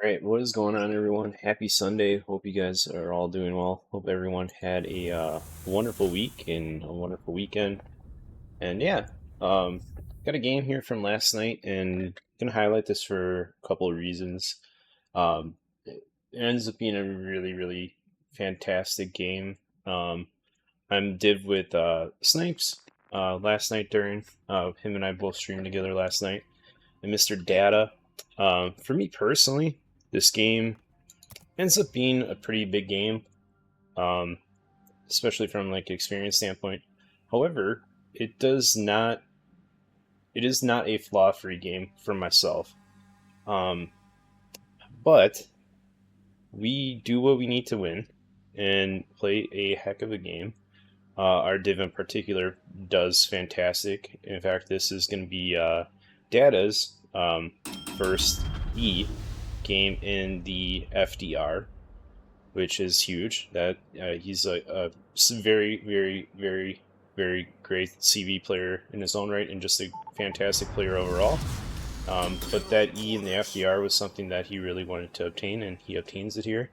All right, what is going on, everyone? Happy Sunday. Hope you guys are all doing well. Hope everyone had a wonderful week and a wonderful weekend. And yeah, um, got a game here from last night, and gonna highlight this for a couple of reasons. It ends up being a really fantastic game. I'm div with Snipes last night during him and I both streamed together last night, and Mr. Data. For me personally, this game ends up being a pretty big game, um, especially from like experience standpoint. However, it does not. It is not a flaw-free game for myself. Um, but we do what we need to win and play a heck of a game. Our div in particular does fantastic. In fact, this is going to be Data's first E game in the FDR, which is huge. That he's a very great CV player in his own right, and just a fantastic player overall. But that E in the FDR was something that he really wanted to obtain, and he obtains it here.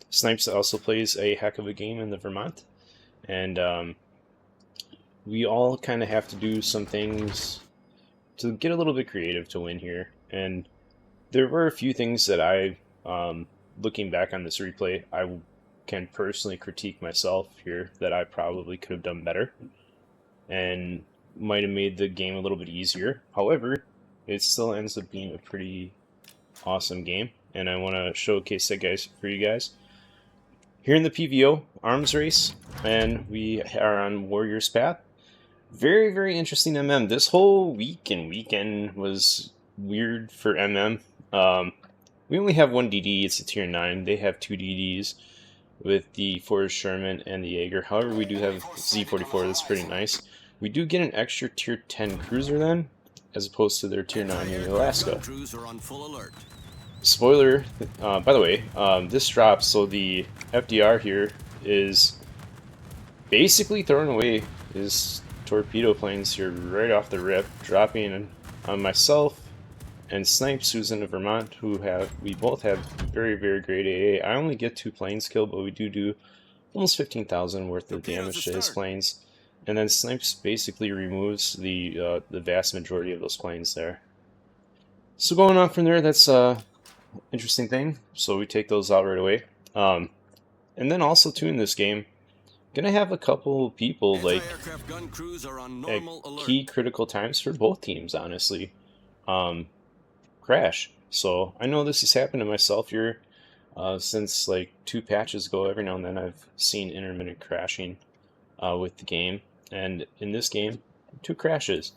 Snipes also plays a heck of a game in the Vermont, and we all kind of have to do some things to get a little bit creative to win here. And there were a few things that looking back on this replay, I can personally critique myself here that I probably could have done better and might have made the game a little bit easier. However, it still ends up being a pretty awesome game, and I want to showcase that for you guys. Here in the PVO arms race, and we are on Warrior's Path. Very interesting MM. This whole week and weekend was weird for MM. We only have one DD, it's a tier 9. They have two DDs with the Forrest Sherman and the Jaeger. However, we do have Z44, that's pretty nice. We do get an extra tier 10 cruiser then, as opposed to their tier 9 in Alaska. Spoiler, by the way, this drops, so the FDR here is basically throwing away his torpedo planes here right off the rip, dropping on myself and Snipes, who's in the Vermont, we both have very great AA. I only get 2 planes killed, but we do almost 15,000 worth of damage to his planes, and then Snipes basically removes the vast majority of those planes there. So going on from there, that's interesting thing. So we take those out right away, and then also too in this game, gonna have a couple people like at key critical times for both teams, honestly. Crash. So I know this has happened to myself here since like 2 patches ago. Every now and then I've seen intermittent crashing with the game, and in this game, 2 crashes.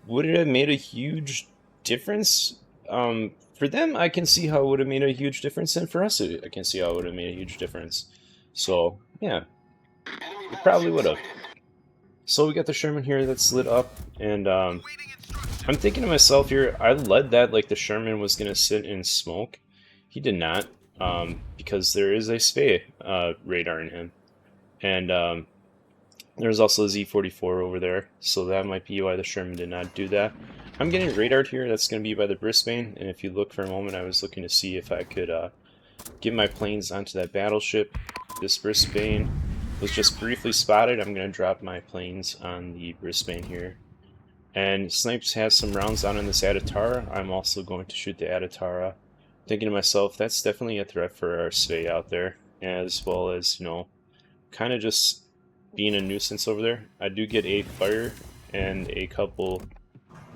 Would it have made a huge difference? For them, I can see how it would have made a huge difference, and for us, I can see how it would have made a huge difference. So yeah, it probably would have. So we got the Sherman here that's lit up, and I'm thinking to myself here, I led that like the Sherman was going to sit in smoke. He did not, because there is a SPA radar in him. And there's also a Z44 over there, so that might be why the Sherman did not do that. I'm getting radared here, that's going to be by the Brisbane, and if you look for a moment, I was looking to see if I could get my planes onto that battleship. This Brisbane was just briefly spotted. I'm going to drop my planes on the Brisbane here. And Snipes has some rounds down in this Adatara. I'm also going to shoot the Adatara. Thinking to myself, that's definitely a threat for our Svei out there, as well as, you know, kind of just being a nuisance over there. I do get a fire and a couple,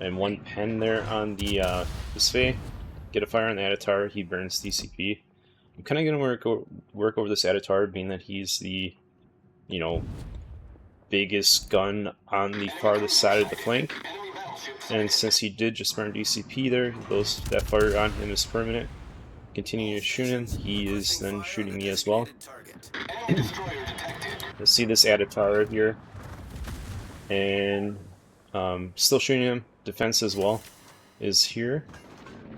and 1 pen there on the Svei. Get a fire on the Adatara, he burns DCP. I'm kind of going to work over this Adatara, being that he's the, you know, biggest gun on the farthest side of the flank, and since he did just burn DCP there, that fire on him is permanent. Continue to shoot him, he is then shooting me as well. Let's see this Adatara here, and still shooting him. Defense as well is here,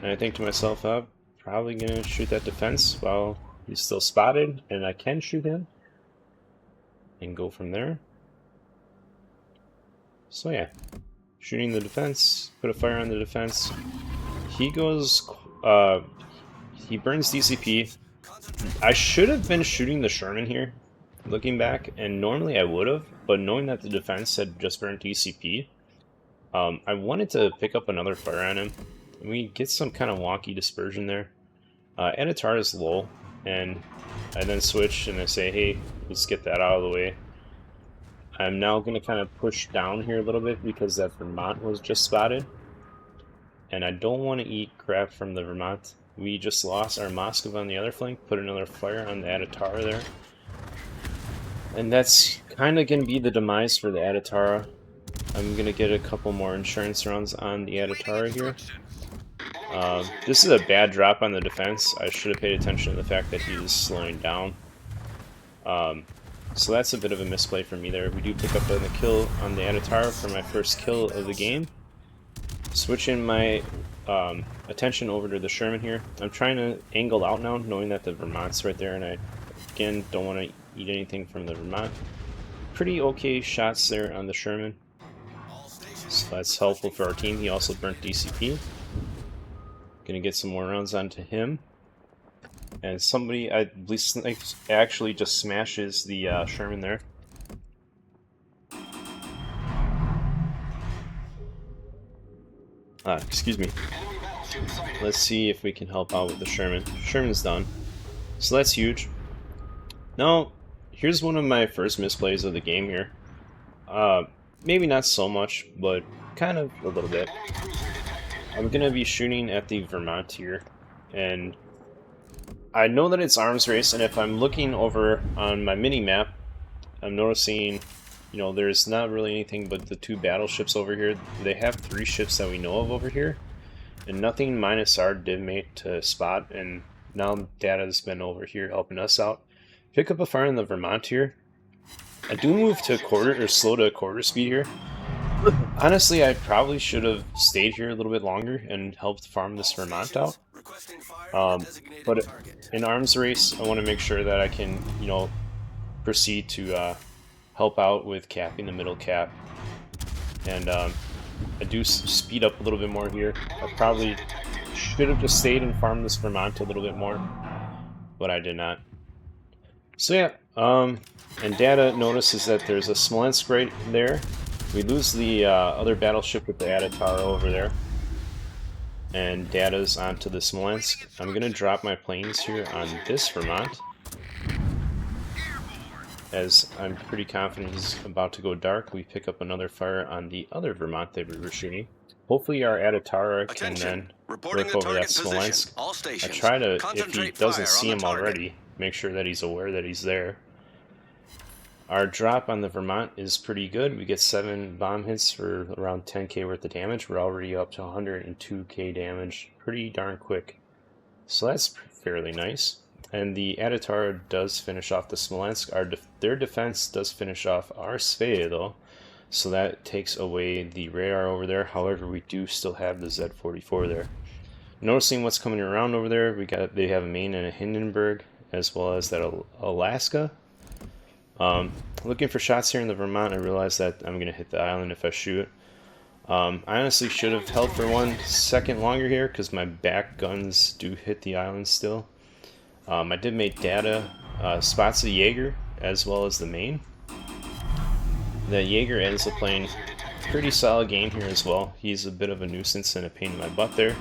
and I think to myself, I'm probably gonna shoot that defense while he's still spotted, and I can shoot him and go from there. So yeah, shooting the defense, put a fire on the defense. He goes he burns DCP. I should have been shooting the Sherman here, looking back, and normally I would have, but knowing that the defense had just burned DCP, I wanted to pick up another fire on him. And we get some kind of wonky dispersion there. Editar is low, and I then switch and I say, hey, let's get that out of the way. I'm now going to kind of push down here a little bit because that Vermont was just spotted. And I don't want to eat crap from the Vermont. We just lost our Moskva on the other flank, put another fire on the Adatara there. And that's kind of going to be the demise for the Adatara. I'm going to get a couple more insurance rounds on the Adatara here. This is a bad drop on the defense. I should have paid attention to the fact that he was slowing down. So that's a bit of a misplay for me there. We do pick up a kill on the Adatara for my first kill of the game. Switching my attention over to the Sherman here. I'm trying to angle out now, knowing that the Vermont's right there, and I, again, don't want to eat anything from the Vermont. Pretty okay shots there on the Sherman. So that's helpful for our team. He also burnt DCP. Gonna get some more rounds onto him. And somebody, I believe Snipes actually just smashes the Sherman there. Excuse me. Let's see if we can help out with the Sherman. Sherman's done. So that's huge. Now, here's one of my first misplays of the game here. Maybe not so much, but kind of a little bit. I'm going to be shooting at the Vermont here, and I know that it's arms race, and if I'm looking over on my mini-map, I'm noticing, you know, there's not really anything but the two battleships over here. They have 3 ships that we know of over here, and nothing minus our divmate to spot, and now Data's been over here helping us out. Pick up a fire in the Vermont here. I do move to slow to quarter speed here. Honestly, I probably should have stayed here a little bit longer and helped farm this Vermont out. But in arms race, I want to make sure that I can, you know, proceed to help out with capping the middle cap. And I do speed up a little bit more here. I probably should have just stayed and farmed this Vermont a little bit more, but I did not. So yeah, and Data notices that there's a Smolensk right there. We lose the other battleship with the Adatara over there. And Data's onto the Smolensk. I'm going to drop my planes here on this Vermont, as I'm pretty confident he's about to go dark. We pick up another fire on the other Vermont that we were shooting. Hopefully our Adatara can then work over that Smolensk. I try to, if he doesn't see him already, make sure that he's aware that he's there. Our drop on the Vermont is pretty good. We get 7 bomb hits for around 10k worth of damage. We're already up to 102k damage pretty darn quick. So that's fairly nice. And the Adatara does finish off the Smolensk. Their defense does finish off our Svea though. So that takes away the radar over there. However, we do still have the Z-44 there. Noticing what's coming around over there, they have a main and a Hindenburg, as well as that Alaska. Looking for shots here in the Vermont. I realize that I'm going to hit the island if I shoot. I honestly should have held for 1 second longer here because my back guns do hit the island still. I did make Data spots the Jaeger as well as the main. The Jaeger ends up playing pretty solid game here as well. He's a bit of a nuisance and a pain in my butt there.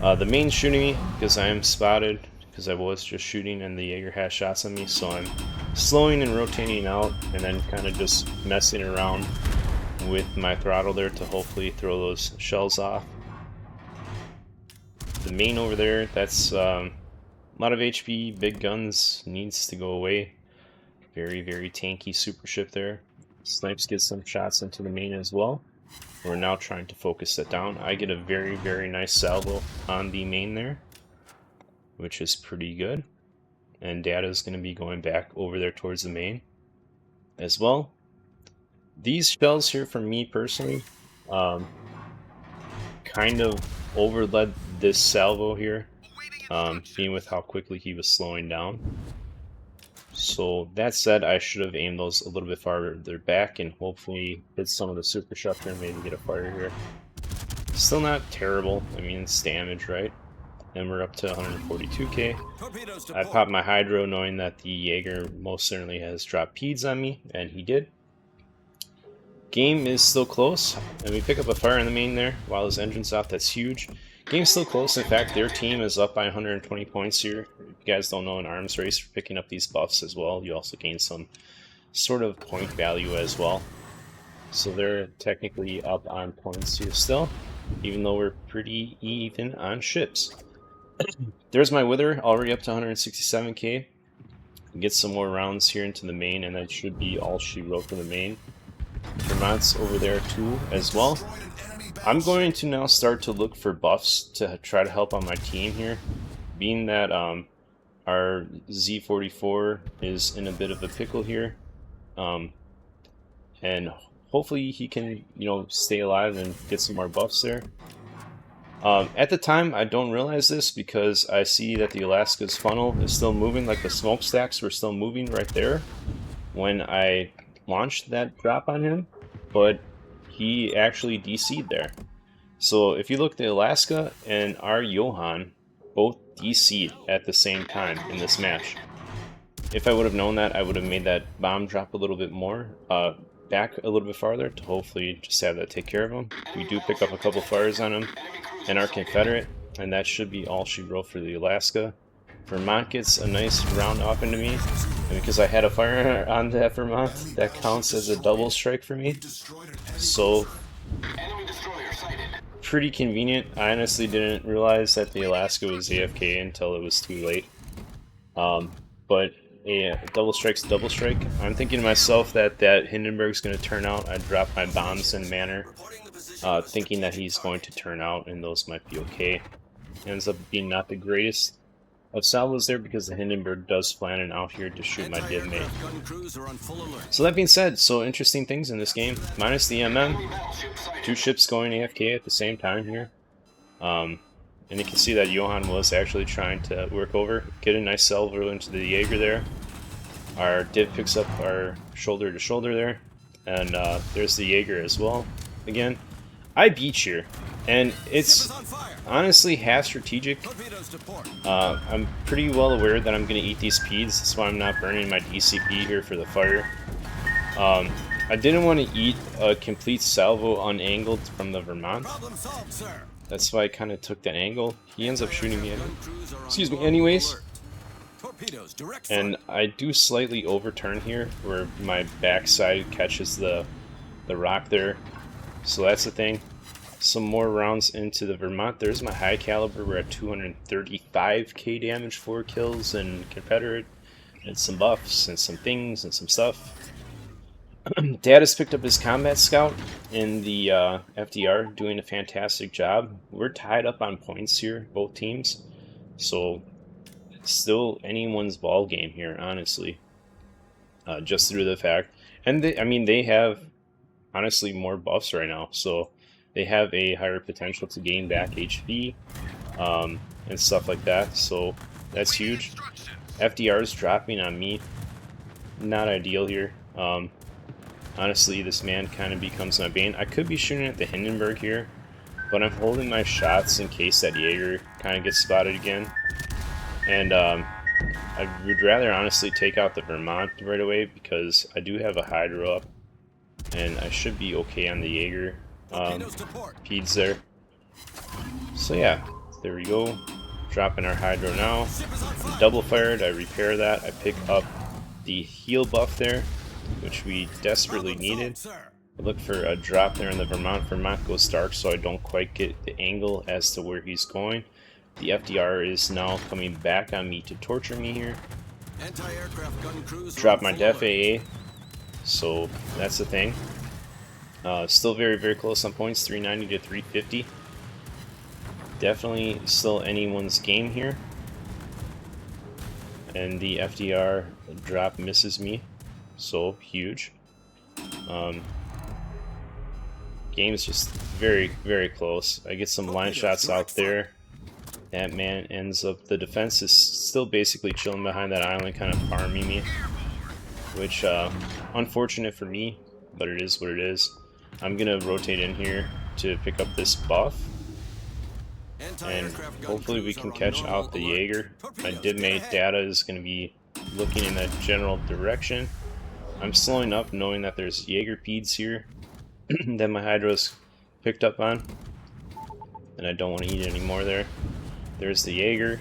The main's shooting me because I am spotted, because I was just shooting and the Jaeger has shots on me, so I'm slowing and rotating out and then kind of just messing around with my throttle there to hopefully throw those shells off. The main over there, that's a lot of HP, big guns, needs to go away. Very, very tanky super ship there. Snipes gets some shots into the main as well. We're now trying to focus it down. I get a very, very nice salvo on the main there, which is pretty good. And Data is going to be going back over there towards the main as well. These shells here, for me personally, kind of overled this salvo here, being with how quickly he was slowing down. So that said, I should have aimed those a little bit farther back and hopefully hit some of the super shot and maybe get a fire here. Still not terrible. I mean, it's damage, right? and we're up to 142k. I popped my Hydro knowing that the Jaeger most certainly has dropped Peds on me, and he did. Game is still close, and we pick up a fire in the main there while his engine's out. That's huge. Game's still close. In fact, their team is up by 120 points here. If you guys don't know, an arms race for picking up these buffs as well, you also gain some sort of point value as well. So they're technically up on points here still, even though we're pretty even on ships. There's my Wither, already up to 167k. Get some more rounds here into the main, and that should be all she wrote for the main. Vermont's over there too as well. I'm going to now start to look for buffs to try to help on my team here, being that our Z44 is in a bit of a pickle here, and hopefully he can, you know, stay alive and get some more buffs there. At the time, I don't realize this because I see that the Alaska's funnel is still moving, like the smokestacks were still moving right there when I launched that drop on him, but he actually DC'd there. So if you look, the Alaska and our Johan both DC'd at the same time in this match. If I would have known that, I would have made that bomb drop a little bit more, back a little bit farther to hopefully just have that take care of him. We do pick up a couple fires on him and our Confederate, and that should be all she wrote for the Alaska. Vermont gets a nice round off into me, and because I had a fire on that Vermont, that counts as a double strike for me. So, pretty convenient. I honestly didn't realize that the Alaska was AFK until it was too late. But a double strike's a double strike. I'm thinking to myself that Hindenburg's going to turn out. I drop my bombs in manner, thinking that he's going to turn out, and those might be okay. Ends up being not the greatest of salvos there because the Hindenburg does flatten out here to shoot my div mate. So that being said, so interesting things in this game. Minus the two ships going AFK at the same time here. And you can see that Johan was actually trying to work over, get a nice salvo into the Jaeger there. Our div picks up our shoulder to shoulder there, and there's the Jaeger as well. Again, I beach here, and it's honestly half strategic. I'm pretty well aware that I'm going to eat these Peds, that's why I'm not burning my DCP here for the fire. I didn't want to eat a complete salvo unangled from the Vermont. That's why I kind of took that angle. He ends up shooting me, anyways. And I do slightly overturn here, where my backside catches the rock there. So that's the thing. Some more rounds into the Vermont. There's my high caliber. We're at 235k damage, 4 kills, and Confederate, and some buffs, and some things, and some stuff. Dad has picked up his combat scout in the FDR, doing a fantastic job. We're tied up on points here, both teams. So, still anyone's ball game here, honestly. Just through the fact, and they have honestly more buffs right now, so they have a higher potential to gain back HP and stuff like that. So that's huge. FDR is dropping on me. Not ideal here. Honestly, this man kind of becomes my bane. I could be shooting at the Hindenburg here, but I'm holding my shots in case that Jaeger kind of gets spotted again. And I would rather honestly take out the Vermont right away because I do have a Hydro up, and I should be okay on the Jaeger Peds there. So yeah, there we go. Dropping our Hydro now. I'm double fired, I repair that. I pick up the heal buff there, which we desperately needed. I look for a drop there in the Vermont. Vermont goes dark, so I don't quite get the angle as to where he's going. The FDR is now coming back on me to torture me here. Drop my def AA, so that's the thing. Still very, very close on points, 390 to 350. Definitely still anyone's game here. And the FDR drop misses me, so huge. Game is just very, very close. I get some line shots out there. That man ends up, the defense is still basically chilling behind that island, kind of farming me. Which, unfortunate for me, but it is what it is. I'm gonna rotate in here to pick up this buff. and hopefully we can catch out the Jaeger. My DivMate data is going to be looking in that general direction. I'm slowing up knowing that there's Jaeger peds here that my Hydra's picked up on, and I don't want to eat any more there. There's the Jaeger.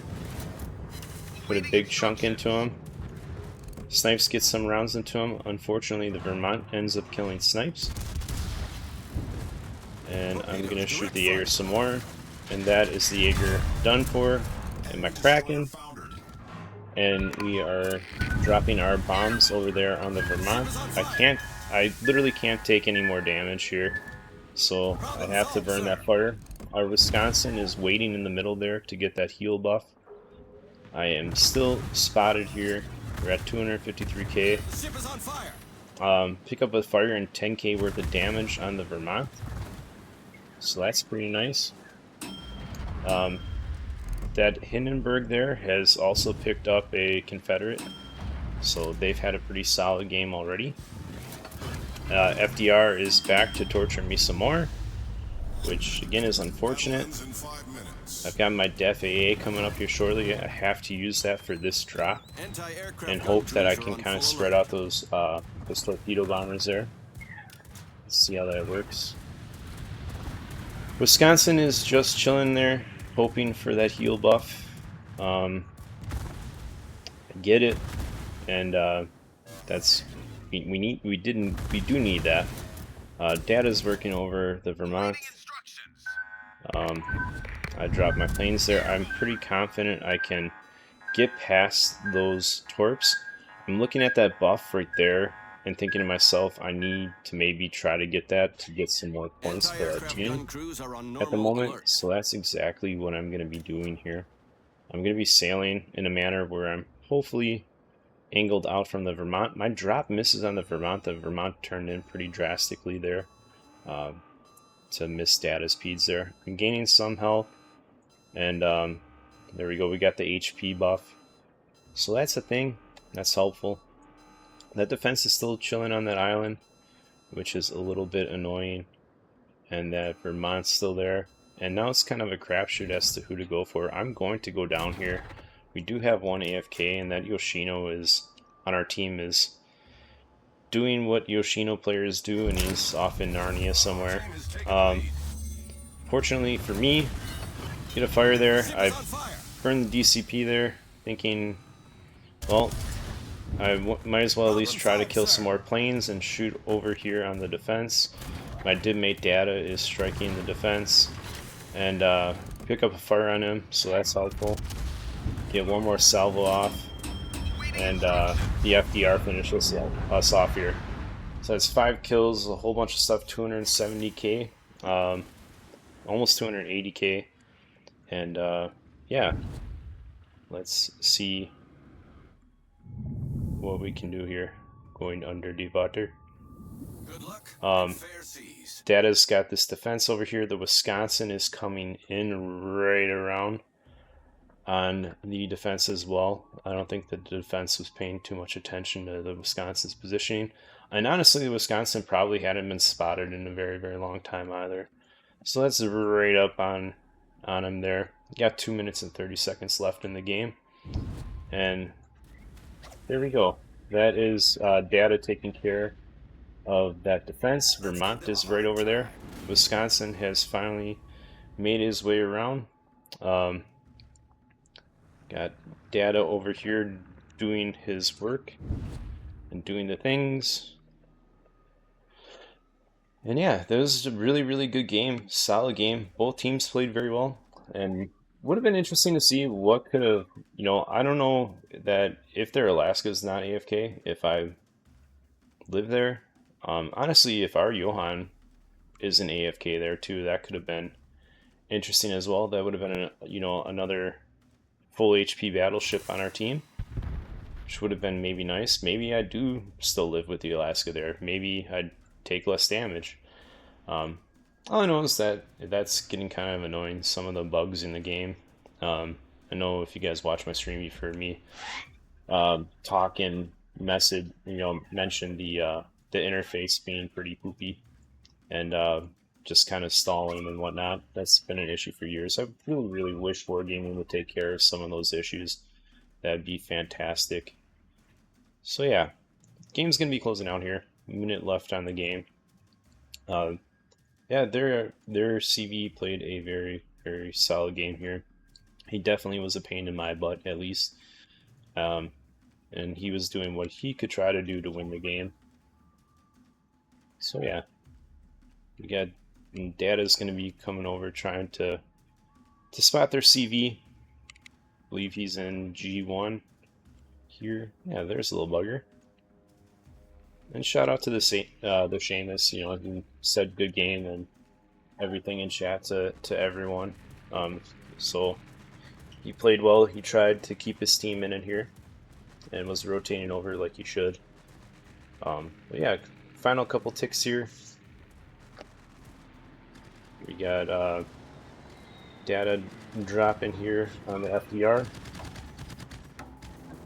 Put a big chunk into him. Snipes gets some rounds into him. Unfortunately, the Vermont ends up killing Snipes. And I'm going to shoot the Jaeger some more. And that is the Jaeger done for. And my Kraken. And we are dropping our bombs over there on the Vermont. I literally can't take any more damage here. So I have to burn that fire. Our Wisconsin is waiting in the middle there to get that heal buff. I am still spotted here. We're at 253k. Pick up a fire and 10k worth of damage on the Vermont. So that's pretty nice. That Hindenburg there has also picked up a Confederate. So they've had a pretty solid game already. FDR is back to torture me some more, which again is unfortunate. I've got my Def AA coming up here shortly. I have to use that for this drop and hope that I can kind of spread out those torpedo bombers there. Let's see how that works. Wisconsin is just chilling there, hoping for that heal buff. I get it, and that's we do need that. Data's working over the Vermont. I dropped my planes there. I'm pretty confident I can get past those torps. I'm looking at that buff right there and thinking to myself, I need to maybe try to get that to get some more points for our team at the moment. So that's exactly what I'm going to be doing here. I'm going to be sailing in a manner where I'm hopefully angled out from the Vermont. My drop misses on the Vermont. The Vermont turned in pretty drastically there to miss data speeds there. I'm gaining some health. And there we go, we got the HP buff. So that's a thing, that's helpful. That defense is still chilling on that island, which is a little bit annoying. And that Vermont's still there. And now it's kind of a crapshoot as to who to go for. I'm going to go down here. We do have one AFK, and that Yoshino is on our team is doing what Yoshino players do, and he's off in Narnia somewhere. Fortunately for me, get a fire there. I burned the DCP there, thinking, well, I might as well at least try to kill some more planes and shoot over here on the defense. My DivMate data is striking the defense, and pick up a fire on him, so that's helpful. Get one more salvo off, and the FDR finishes us off here. So that's 5 kills, a whole bunch of stuff, 270k, almost 280k. And yeah, let's see what we can do here. Going under debutter. Data's got this defense over here. The Wisconsin is coming in right around on the defense as well. I don't think the defense was paying too much attention to the Wisconsin's positioning. And honestly, the Wisconsin probably hadn't been spotted in a very, very long time either. So that's right up on him there. Got 2 minutes and 30 seconds left in the game. And there we go. That is Data taking care of that defense. Vermont is right over there. Wisconsin has finally made his way around. Got Data over here doing his work and doing the things. And yeah, that was a really, really good game. Solid game. Both teams played very well. And would have been interesting to see what could have, I don't know that if their Alaska's not AFK, if I live there. Honestly, if our Johan isn't AFK there too, that could have been interesting as well. That would have been, another full HP battleship on our team, which would have been maybe nice. Maybe I do still live with the Alaska there. Maybe I'd take less damage. All I know is that that's getting kind of annoying, some of the bugs in the game. I know if you guys watch my stream, you've heard me talk and mention the interface being pretty poopy. And just kind of stalling and whatnot. That's been an issue for years. I really wish Wargaming would take care of some of those issues. That'd be fantastic. So yeah, game's gonna be closing out here. A minute left on the game. Uh, yeah, their CV played a very solid game here. He definitely was a pain in my butt, at least. Um, and he was doing what he could try to do to win the game. So yeah, we got Data's going to be coming over trying to spot their CV. I believe he's in G1 here. Yeah, there's a little bugger. And shout out to the Seamus, you know, he said good game and everything in chat to everyone. So he played well. He tried to keep his team in it here and was rotating over like he should. But yeah, final couple ticks here. We got Data dropping here on the FDR.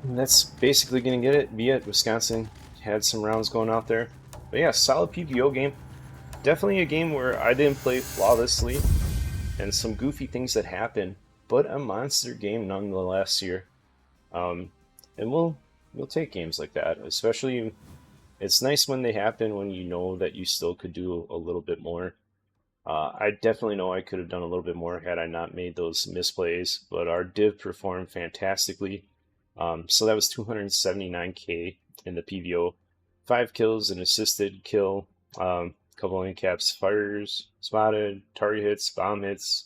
And that's basically going to get it. Be it. Wisconsin had some rounds going out there. But yeah, solid PVO game. Definitely a game where I didn't play flawlessly and some goofy things that happened, but a monster game nonetheless here. And we'll take games like that, especially it's nice when they happen when you know that you still could do a little bit more. I definitely know I could have done a little bit more had I not made those misplays, but our div performed fantastically. So that was 279k in the PVO, 5 kills, an assisted kill, couple of caps, fires, spotted, target hits, bomb hits,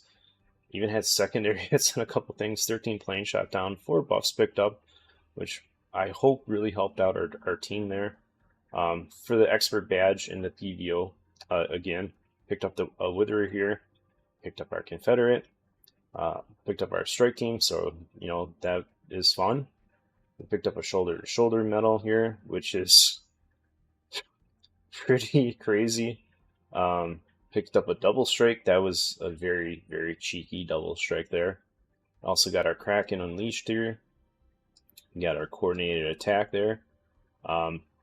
even had secondary hits on a couple things, 13 plane shot down, 4 buffs picked up, which I hope really helped out our team there. For the expert badge in the PVO, again, picked up the Witherer here, picked up our Confederate, picked up our strike team, so, you know, that is fun. We picked up a shoulder-to-shoulder medal here, which is pretty crazy. Picked up a double strike. That was a very cheeky double strike there. Also got our Kraken Unleashed here. We got our coordinated attack there.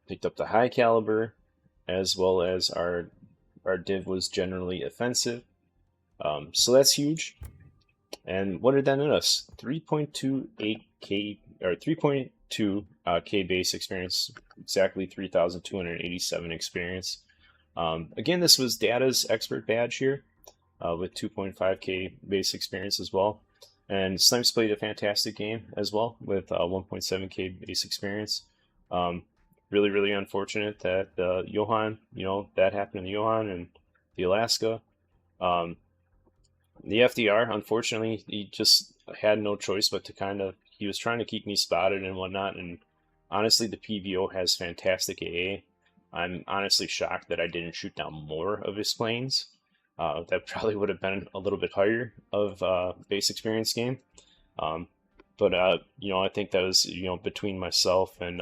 Picked up the high caliber, as well as our div was generally offensive. So that's huge. And what did that net us? 3.28k or 3.2k base experience, exactly 3,287 experience. Again, this was Data's expert badge here, with 2.5k base experience as well. And Snipes played a fantastic game as well with 1.7k base experience. Really unfortunate that Johan, you know, that happened in Johan and the Alaska. The FDR, unfortunately, he just had no choice but to he was trying to keep me spotted and whatnot. And honestly, the PVO has fantastic AA. I'm honestly shocked that I didn't shoot down more of his planes. That probably would have been a little bit higher of base experience game. But you know, I think that was, you know, between myself and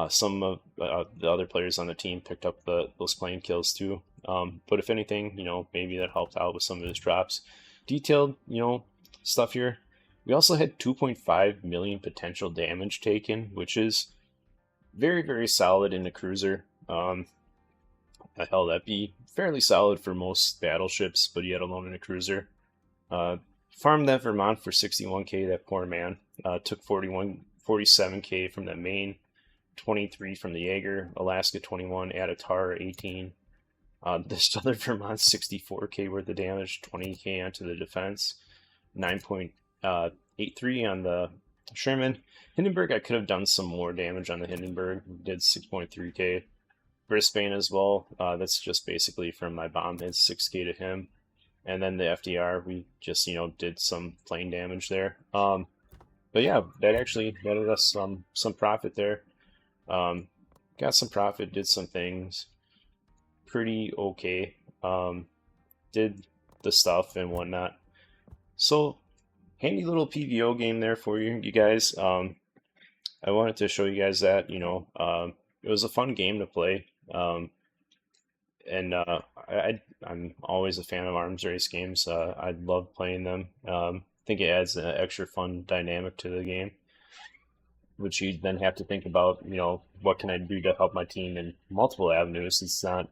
some of the other players on the team picked up those plane kills too. But if anything, you know, maybe that helped out with some of his drops. Detailed, you know, stuff here. We also had 2.5 million potential damage taken, which is very solid in a cruiser. Hell, that'd be fairly solid for most battleships, but yet alone in a cruiser. Farmed that Vermont for 61k, that poor man. Took 47k from the main, 23 from the Jaeger, Alaska 21, Atatar 18. This other Vermont 64k worth of damage, 20k onto the defense, 9.83 on the Sherman. Hindenburg, I could have done some more damage on the Hindenburg, did 6.3k. Brisbane as well, that's just basically from my bomb hits, 6k to him. And then the FDR, we just, you know, did some plane damage there. But yeah, that actually netted us some profit there. Got some profit, did some things pretty okay. Did the stuff and whatnot. So handy little PVO game there for you guys. I wanted to show you guys that, you know, it was a fun game to play. And I'm always a fan of arms race games. I love playing them. I think it adds an extra fun dynamic to the game, which you then have to think about, you know, what can I do to help my team in multiple avenues. It's not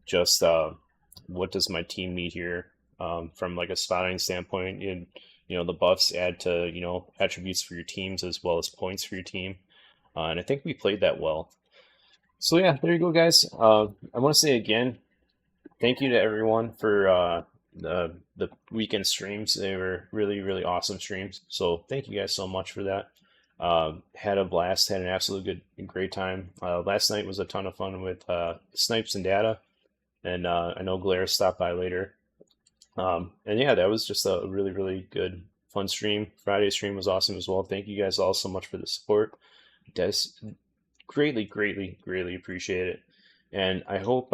just what does my team need here from like a spotting standpoint. And the buffs add to attributes for your teams as well as points for your team, and I think we played that well. So yeah, there you go, guys. I want to say again, thank you to everyone for the weekend streams. They were really, really awesome streams. So thank you guys so much for that. Had a blast, had an absolute great time. Last night was a ton of fun with Snipes and Data, and I know Glare stopped by later. And yeah, that was just a really, really good, fun stream. Friday stream was awesome as well. Thank you guys all so much for the support. Des, greatly, greatly, greatly appreciate it. And I hope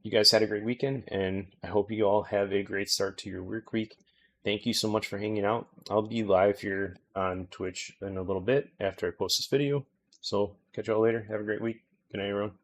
you guys had a great weekend, and I hope you all have a great start to your work week. Thank you so much for hanging out. I'll be live here on Twitch in a little bit after I post this video. So catch y'all later. Have a great week. Good night, everyone.